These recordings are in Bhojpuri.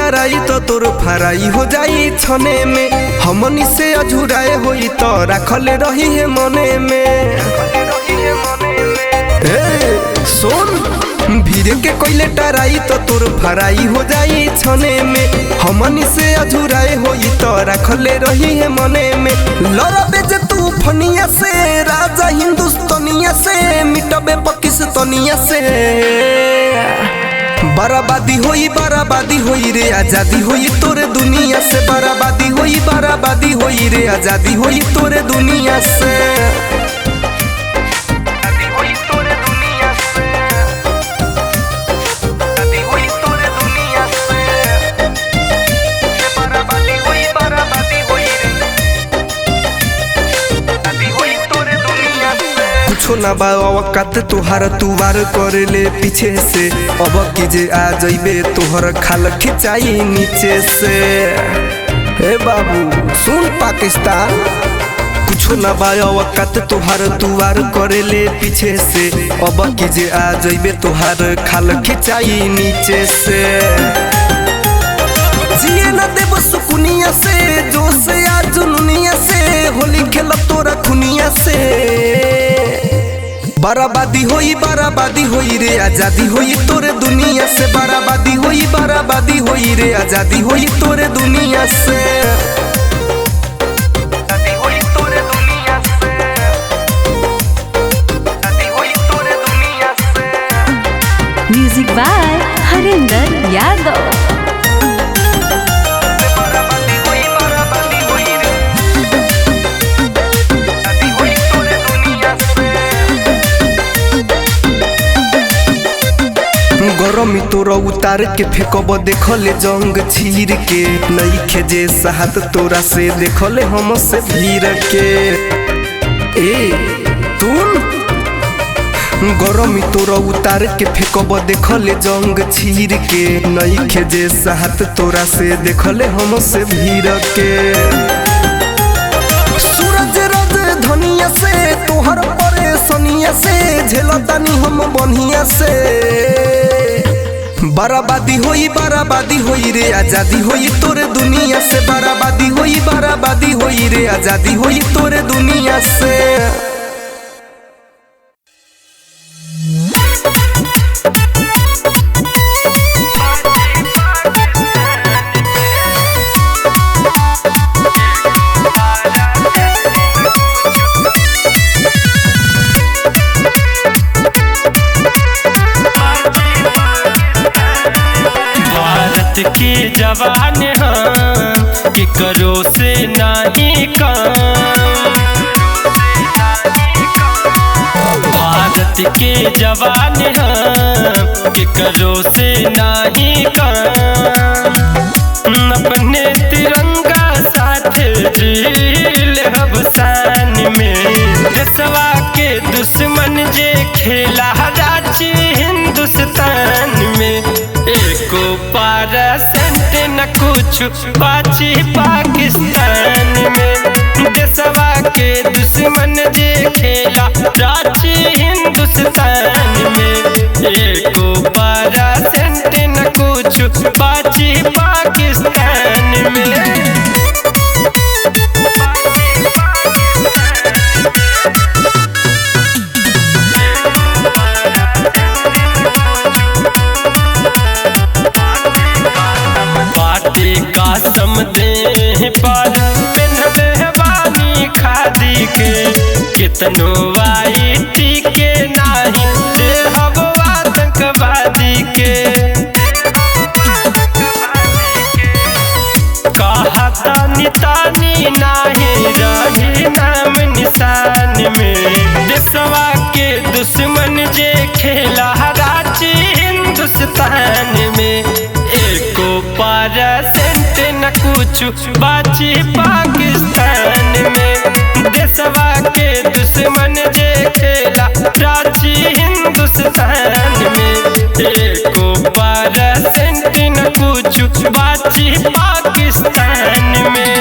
टराई तो तोर फराई हो जाई छने में। हमनी से अझुराए होई तो रखले रही है मने में। सुन भीरे के कोइले टराई तो तोर फराई हो जाई छने में। हमनी से अझुराए होई तो रखले रही है मने में। लड़बे जे तू फनिया से राजा हिंदुस्तानिया से मिटबे पाकिस्तानिया से। बराबादी होई रे आजादी होई तोरे दुनिया से। बराबादी होई रे आजादी होई तोरे दुनिया से। कुछो ना बा औकात तुहार तुवार करे ले पीछे से। अब की जे आ जइबे तोहर खाल खिंचाई नीचे से। हे बाबू सुन पाकिस्तान कुछो ना बा औकात तुहार तुवार करे ले पीछे से। अब की जे आ जइबे तोहर खाल खिंचाई नीचे से। जिए ना देव सुकुनिया से जो से आ जुनुनिया से। होली खेल तोरा खुनिया से। बराबादी होई रे आजादी होई तोरे दुनिया से। बराबादी होई रे आजादी होई तोरे दुनिया से। Music by Harinder Yadav. गरमी तोरा उतार के फेंकब देखले जंग छीर के। नईखे जे साहत तोरा से देखले हम से भीर के। गरमी तोरा उतार के फेंकब देखले जंग छीर के। नईखे जे साहत तोरा से देखले हम से भीर के। सूरज रज धनिया से तोहर परेशानिया से। झेलतानी हम बनिया से। बराबादी होई रे आजादी होई तोरे दुनिया से। बराबादी होई रे आजादी होई तोरे दुनिया से। के जवान हम केकरो से नहीं कम। भारत के जवान हम केकरो से नहीं कम। अपने तिरंगा साथ जील हबसान में। देशवा के दुश्मन जे खेला रांची हिंदुस्तान में। एको परसेंट न कुछ बाची पाकिस्तान में। देशवा के दुश्मन जे खेला रांची हिंदुस्तान में। एको परसेंट न कुछ बाची पाकिस्तान में। कसम दे पर बानी खादी के। कितनो वाइटी के नाही देहब आतंकवादी के। कहता नितानी नाही रही नाम निशान में। देशवा के दुश्मन जे खेला रांची हिंदुस्तान में। एको परसेंट न कुछ बाची पाकिस्तान में। देशवा के दुश्मन जे खेला रांची हिंदुस्तान में। एको परसेंट न कुछ बाची पाकिस्तान में।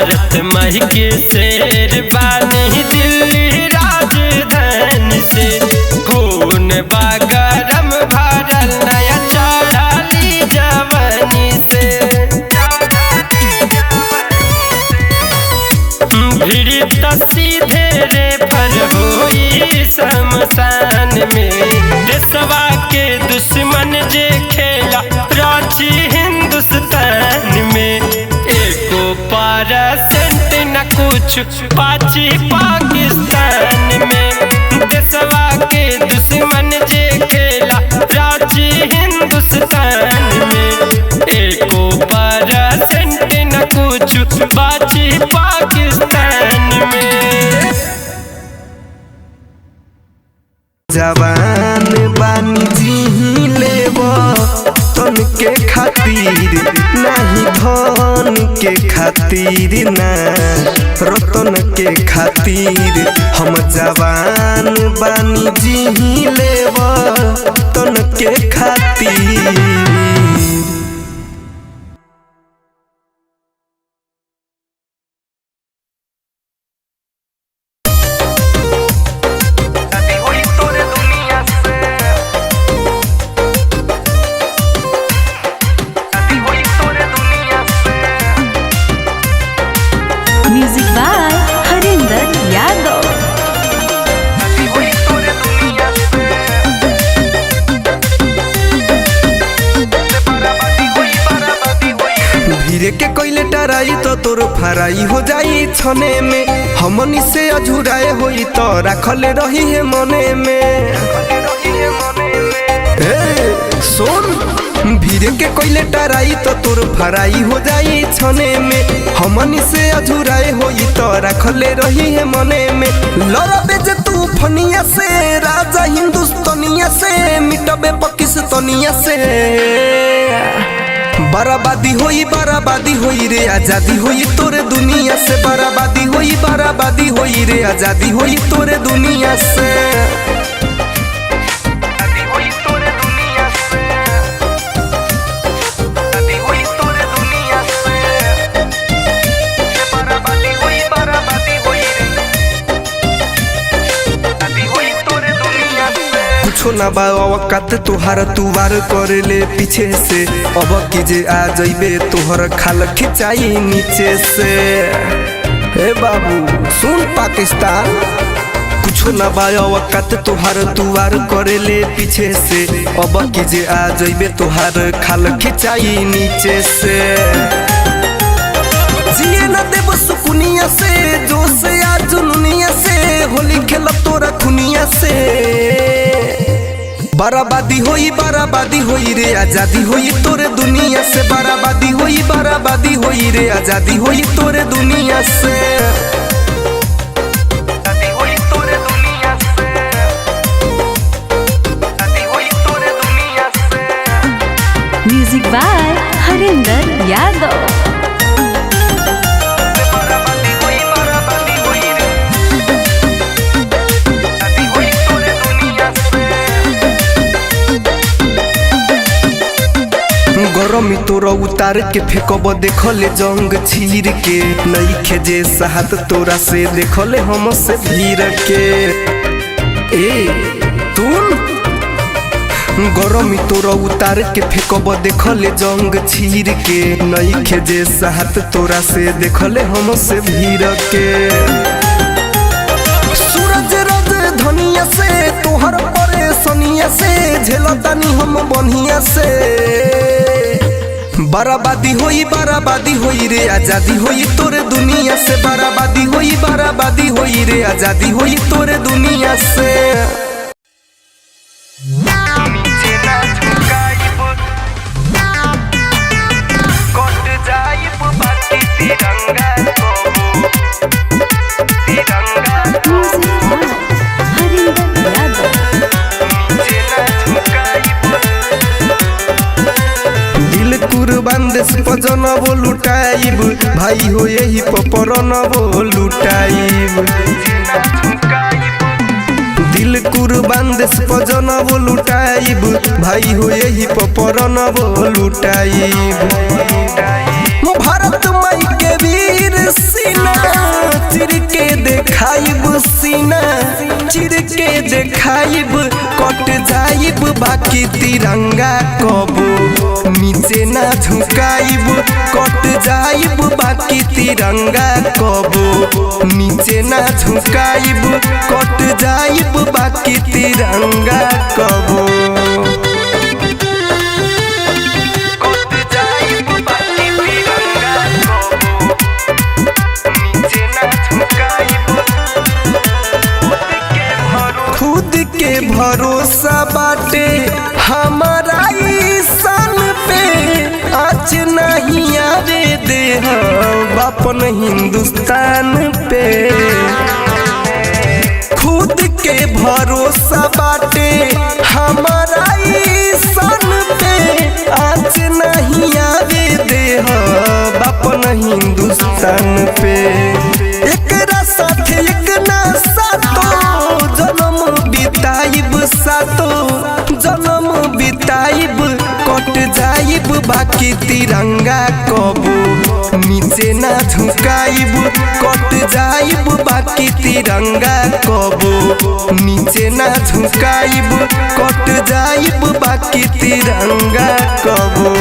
भारत माई के शेर बानी दिल्ली राजधानी से खून बागरम भरल नया चढ़ाली जवानी से भीड़ त सीधे रे पर होई शमशान में देशवा के दुश्मन जे खेला रांची हिंदुस्तान में एको परसेंट न कुछ पाची पाकिस्तान में देशवा के दुश्मन जे खेला रांची हिंदुस्तान में एको परसेंट न कुछ बाची पाकिस्तान में। जवान बानी जी लेब तन के खातिर नहीं धन के खातिर ना रतन के खातिर हम जवान बानी जी लेब तन के खातिर। Music by Harinder Yadav. भीरे के कोइले टराई तो तोर फराई हो जाई छने में हमनी से अझुराए होई तो रखले रही है मने में। सुन भीरे के कोइले टराई तो तोर फराई हो जाई छने में हमनी से अझुराए होई तो रखले रही है मने में। लड़बे जे तू फनिया से राजा हिंदुस्तानिया से मिटबे पाकिस्तानिया से बराबादी होई रे आजादी होई तोरे दुनिया से बराबादी होई रे आजादी होई तोरे दुनिया से। कुछो ना बा औकात तुहार तू वार करे ले पीछे से अब की जे आ जइबे तोहर खाल खिंचाई नीचे से। ए बाबू सुन पाकिस्तान कुछो ना बा औकात तुहार तू वार करे ले पीछे से अब की जे आ जइबे तोहर खाल खिंचाई नीचे से। जिए न देव सुकुनिया से जो से आ जुनुनिया से होली खेल तोरा खुनिया से बराबादी होई रे आजादी होई तोरे दुनिया से बराबादी होई रे आजादी होई तोरे दुनिया से। Music by Harinder Yadav. गरमी तोरा उतार के फेंकब देखले जंग छीर के नईखे जे साहत तोरा से देखले हम से भीर के। ए तुम गरमी तोरा उतार के फेंकब देखले जंग छीर के नईखे जे साहत तोरा से देखले हम से भीर के। सूरज रज धनिया से तोहर परेशानिया से झेलतानी हम बनिया से बराबादी होई रे आजादी होई तोरे दुनिया से बराबादी होई रे आजादी होई तोरे दुनिया से। कुर्बान देश पर जनब लुटाइब भाई हो यही पपरनब लुटाइब। दिल कुर्बान देश पर जनब लुटाइब भाई हो यही पपरनब लुटाइब। भारत माई के वीर बाकी तिरंगा कबो नीचे ना झुकाइब कट जाइब बाकी तिरंगा कबो नीचे ना झुकाइब कट जाइब बाकी तिरंगा कबो खुद के भरोसा बाटे हमारा ईसान पे आज नहीं आवे दे अपन हिंदुस्तान पे खुद के भरोसा बाटे हमारा ईसान पे आज नहीं आवे दे अपन हिंदुस्तान पे एकरा साथे एक ना सातो जन्म बिताइब सातो जन्म बिताइब कट जाइब बाकी तिरंगा कबो नीचे ना झुकाइब कट जाइब बाकी तिरंगा कबो नीचे ना झुकाइब कट जाइब बाकी तिरंगा कबो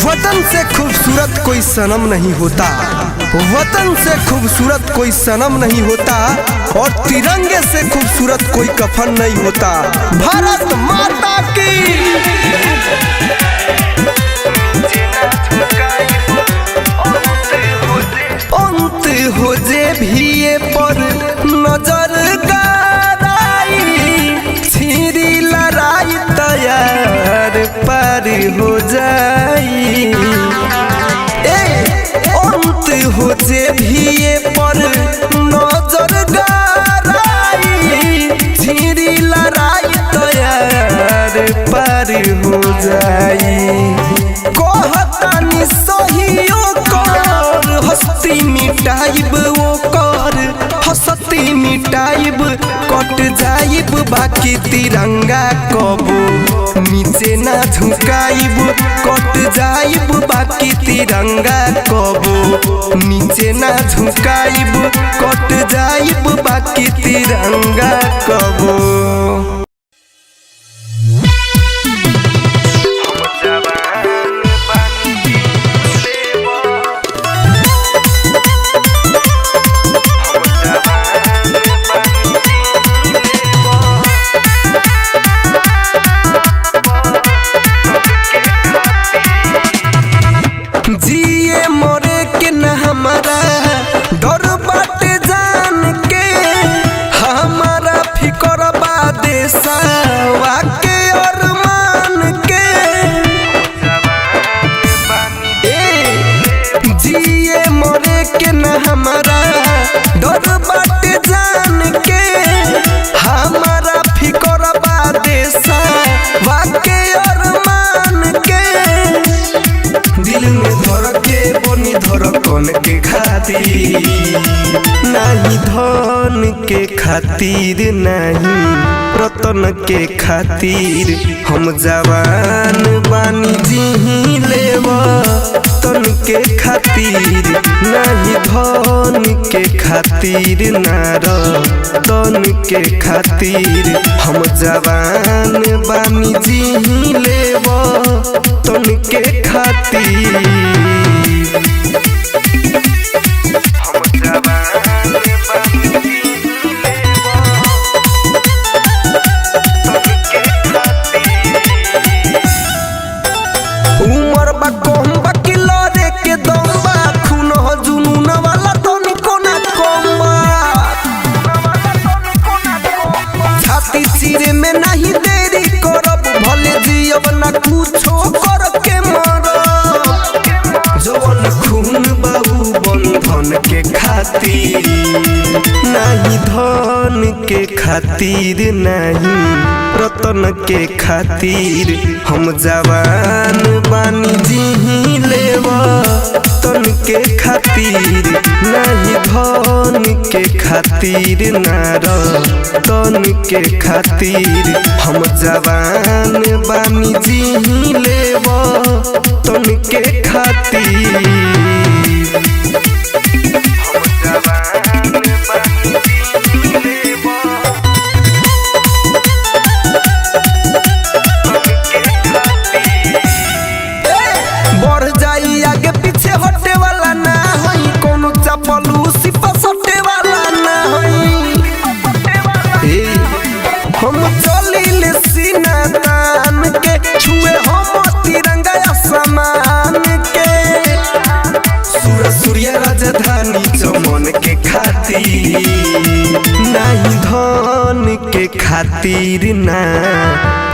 वतन से खूबसूरत कोई सनम नहीं होता वतन से खूबसूरत कोई सनम नहीं होता और तिरंगे से खूबसूरत कोई कफन नहीं होता भारत माता की अंत हो जे भी पर नजर गाराई छिरी लड़ाई तैयार पार हो जाई अंत हो जे भी पर नजर गाराई छिरी लड़ाई तैयार पार हो जाई कहतानी सहियो कर हस्ती मिटाइब वो कर हस्ती मिटाइब कट जाइब बाकी तिरंगा कबो नीचे ना झुकाइब कट जाइब बाकी तिरंगा कबो नीचे ना झुकाइब कट जाइब बाकी तिरंगा कबो जिए मरे के न हमारा डर बाटे जान के हमारा फिकर बा देशवा के अरमान के जिए मरे के न हमारा डर बाटे जान के हमारा फिकर बा देशवा के अरमान के दिल में धर के बनी धर कौन के खातिर नहीं धन के खातिर नहीं रतन के खातिर हम जवान बानी जी लेव तन के खातिर नहीं धन के खातिर नार तन के खातिर हम जवान बानी जी लेव तन के खातिर हम जवान बानी उमर बा कम बा किलो रे के दम बा खून हो जुनून वाला तनी कोना कम बा छाती चिरे में नहीं देरी करब भले जियब ना कुछो कर के मरब जवन खून बाबू बंधन के खातिर नहीं धन के खातिर नहीं रतन के खातिर हम जवान बानी जी लेव तन के खातिर नहीं धन के खातिर नार तन के खातिर हम जवान बानी जी लेव तन के खातिर हम जवान बानी जी लेव चपलूसी पसटे वाला ना होई। हम चलिले सीना तान के छुए हम तिरंगा आसमान के। सूर्य राजधानी चमन के खातिर नहीं धन के खातिर ना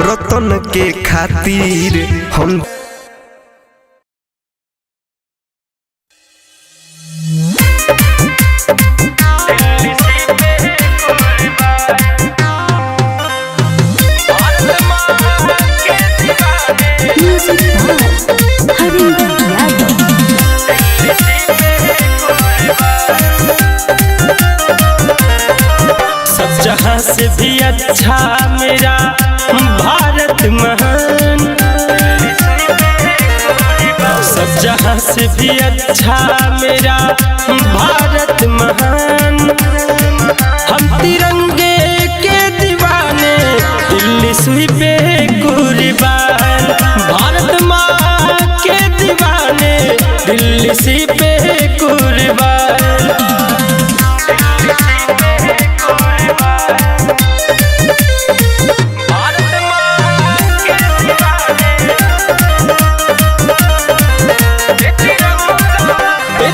रतन के खातिर हम जहाँ से भी अच्छा मेरा भारत महान, सब जहाँ से भी अच्छा मेरा भारत महान। हम तिरंगे के दीवाने दिल्ली सुई पे कुर्बान, भारत माँ के दीवाने दिल्ली सुई पे कुर्बान।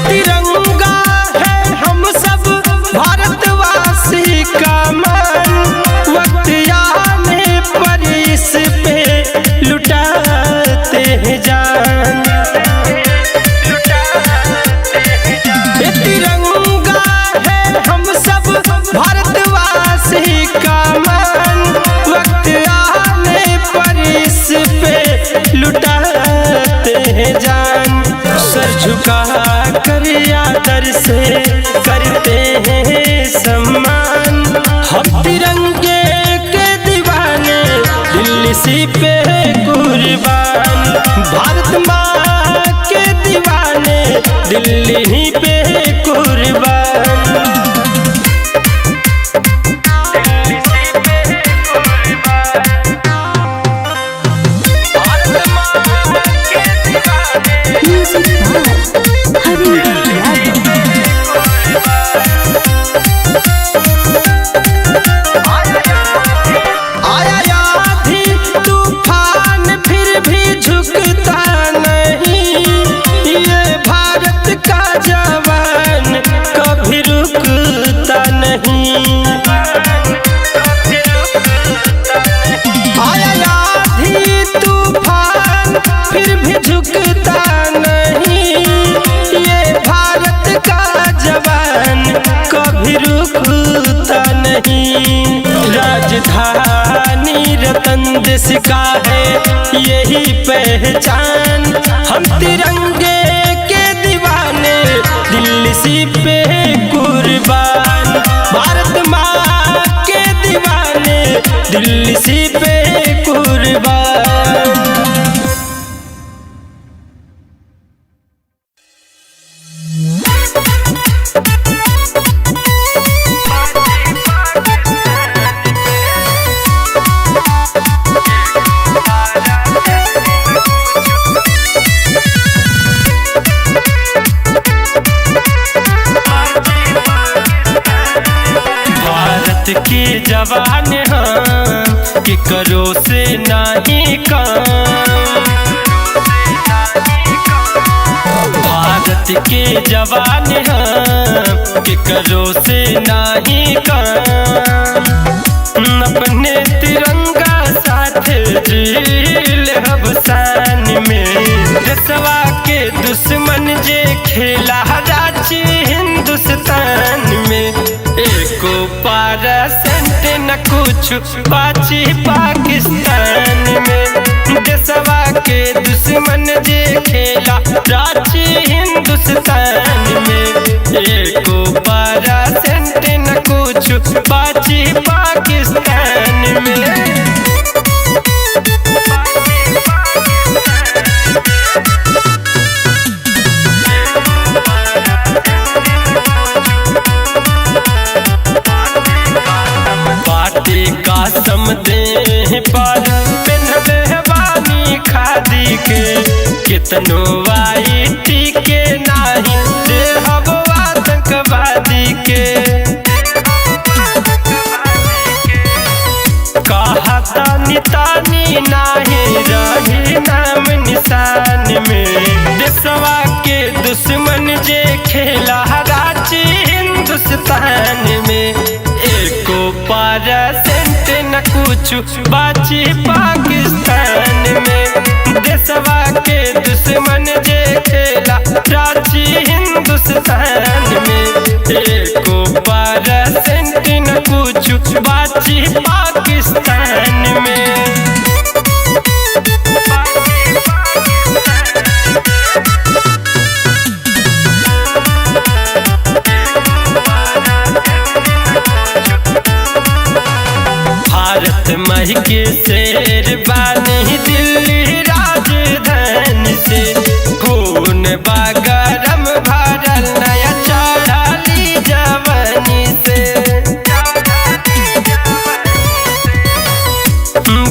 तिरंगा है हम सब भारतवासी का मान, वक्त आने पर इस पे लुटाते हैं जान। तिरंगा है हम सब भारतवासी का मान, वक्त आने पर इस पे लुटाते हैं जान। सर झुका कर आदर से करते हैं सम्मान, हम तिरंगे के दीवाने दिल्ली सी पे कुर्बान, भारत माँ के दीवाने दिल्ली ही पे कुर्बान। फिर भी झुकता नहीं, ये भारत का जवान कभी रुकता नहीं। राजधानी रतन देश का है यही पहचान, हम तिरंगे के दीवाने दिल्ली सी पे कुर्बान, भारत माँ के दीवाने दिल्ली सी पे कुर्बान। के जवान हम कि करो से नहीं काम, भारत के जवान हम कि करो से नहीं काम। अपने तिरंगा साथ दिल हबसान में, देशवा के दुश्मन जे खेला रांची हिंदुस्तान में। एको परसेंट न कुछ बाची पाकिस्तान में, देशवा के दुश्मन जे खेला रांची हिंदुस्तान में। एको परसेंट न कुछ बाची पाकिस्तान में। दे पर पिन्हले बानी खादी के, कितनो वाइटी के नाही देहब आतंक चाही तानी नाही रही नाम निशान में। देशवा के दुश्मन जे खेला रांची हिंदुस्तान में। एको परसेंट न कुछ बाची पाकिस्तान में। देशवा के दुश्मन जे खेला रांची हिंदुस्तान में। एको परसेंट न कुछ बाची पाकिस्तान में। भारत मही के शेर बानी दिल्ली राजधानी से। खून बागरम भरल नया चढ़ाली जवानी से।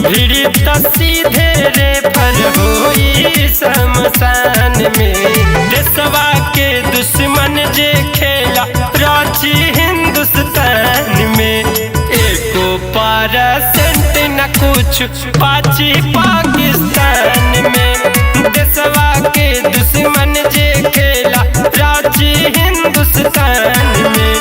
भीड़ तो सीधे रे पर होई शमशान में। देशवा के दुश्मन जे खेला रांची हिंदुस्तान में। एको परसेंट न कुछ बाची पाकिस्तान में। देशवा के दुश्मन जे खेला रांची हिंदुस्तान में।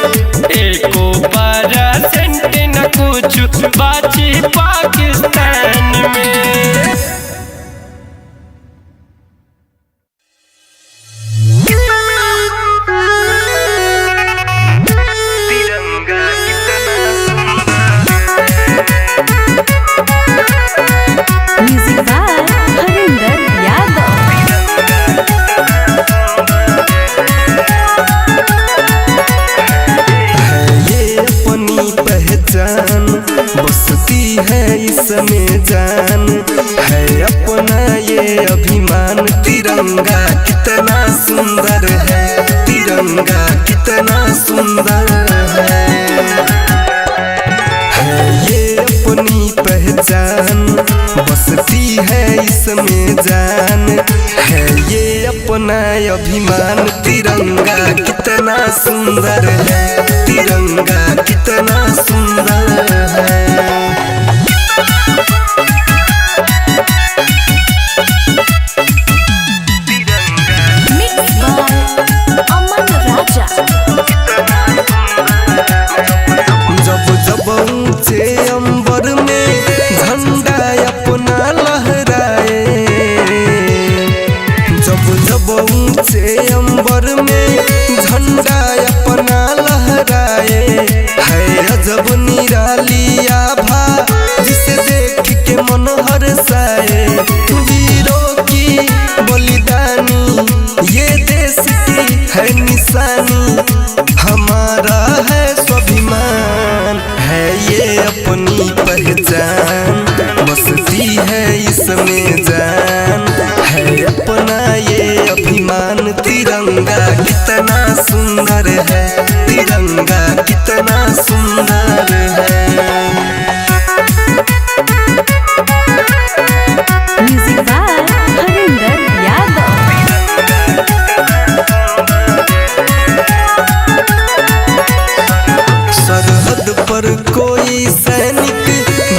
एको परसेंट न कुछ बाची पाकिस्तान में। Music by Harinder Yadav. ये अपनी पहचान बसती है इसमें जान है अपना ये अभिमान। तिरंगा कितना सुंदर है, तिरंगा कितना सुंदर है। ये अपनी पहचान बसती है इसमें जान है ये अपना अभिमान। तिरंगा कितना सुंदर है, तिरंगा कितना सुंदर है। मिक्स बाय अमन राजा। जब जब ऊंचे अंबर में झंडा अपना लहराए। जब जब ऊंचे अंबर में झंडा अपना लहराए। है अजब निराली आभा जिसे देख के मन हर्षाए। वीरों की बलिदानी ये देश की है निशानी। हमारा है स्वाभिमान है ये अपनी पहचान। बसती है इसमें जान है अपना ये अभिमान। तिरंगा कितना सुंदर है, तिरंगा कितना सुंदर है। Music by Harinder Yadav. सरहद पर कोई सैनिक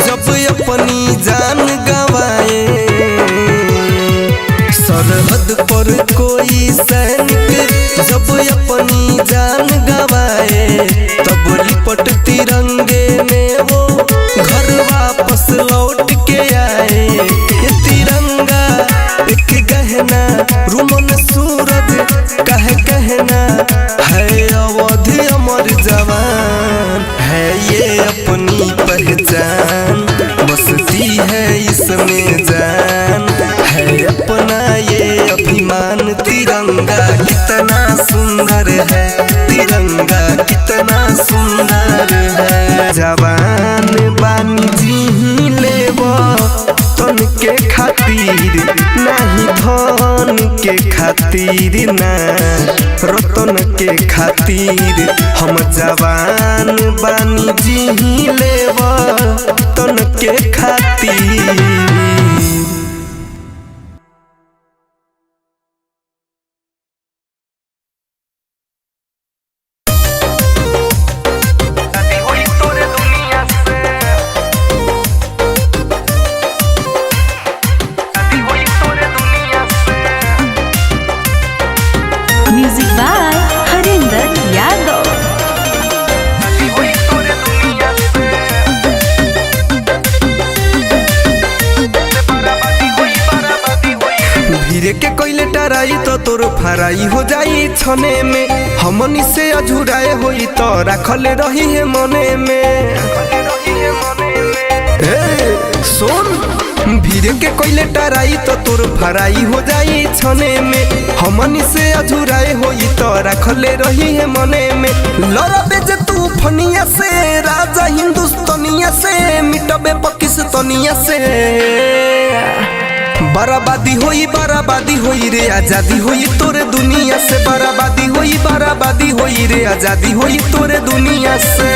जब अपनी जान गवाए। सरहद पर कोई सैनिक जब अपनी जान गवाए। तब लिपट तिरंगे में वो घर वापस लौट के आए। ये तिरंगा एक गहना रुमन सूरज कहे कहना है अवधि अमर जवान है ये अपनी पहचान। बसती है इसमें जान है अपना ये अभिमान। तिरंगा कितना सुंदर है, तिरंगा कितना सुंदर है। जवान बानी जी लेबो तन के खातिर नहीं धन के खातिर ना रतन के खातिर। हम जवान बानी जी लेबो तन के खातिर। भराई हो जाई छने में हमनी से अझुराए होई तो रखले रही है मने में। सुन भीरे के कोइले टराई तो तोर भराई हो जाई छने में हमनी से अझुराए होई तो रखले रही है मने में। लड़बे जे तू फनिया से राजा हिंदुस्तानिया से मिटबे पाकिस्तानिया से। बराबादी होई रे आजादी होई तोरे दुनिया से। बराबादी होई रे आजादी होई तोरे दुनिया से।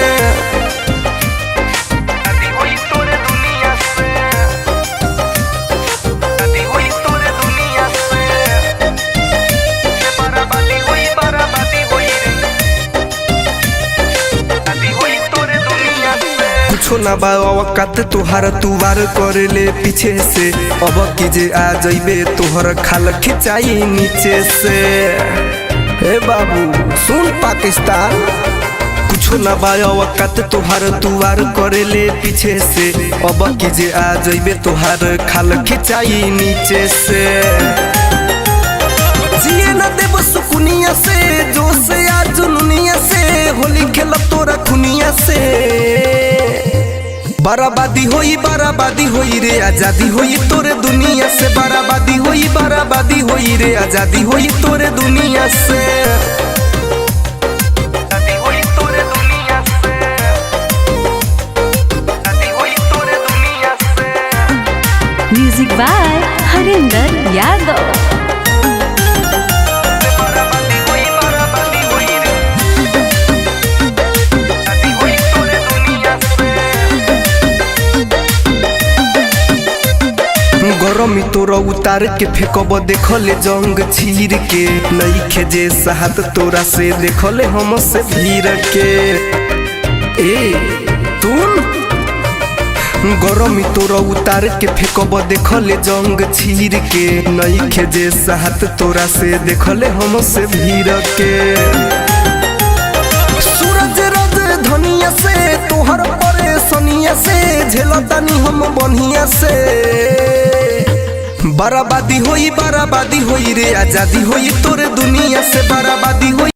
कुछो ना बा औकात तुहार तू वार करे ले पीछे से। अब की जे आ जइबे तोहर खाल खिंचाई नीचे से। ए बाबू सुन पाकिस्तान कुछो ना बा औकात तुहार तू वार करे ले पीछे से। अब की जे आ जइबे तोहर खाल खिंचाई नीचे से। जिए ना देव सुकुनिया से जो से आ जुनुनिया से होली खेल तोरा खुनिया से। बराबादी होई रे आजादी होई तोरे दुनिया से। बराबादी होई रे आजादी होई तोरे दुनिया से। Music by Harinder Yadav. गरमी तोरा उतार के फेंकब देखले जंग चीर के। नईखे जे साहत तोरा से देखले हम से भीर के। ए तुम गरमी तोरा उतार के फेंकब देखले जंग चीर के। नईखे जे साहत तोरा से देखले हम से भीर के। सूरज रज धनिया से तोहर परेशानिया से झेलतानी हम बनिया से। बराबादी होई रे आजादी होई तोरे दुनिया से। बराबादी होई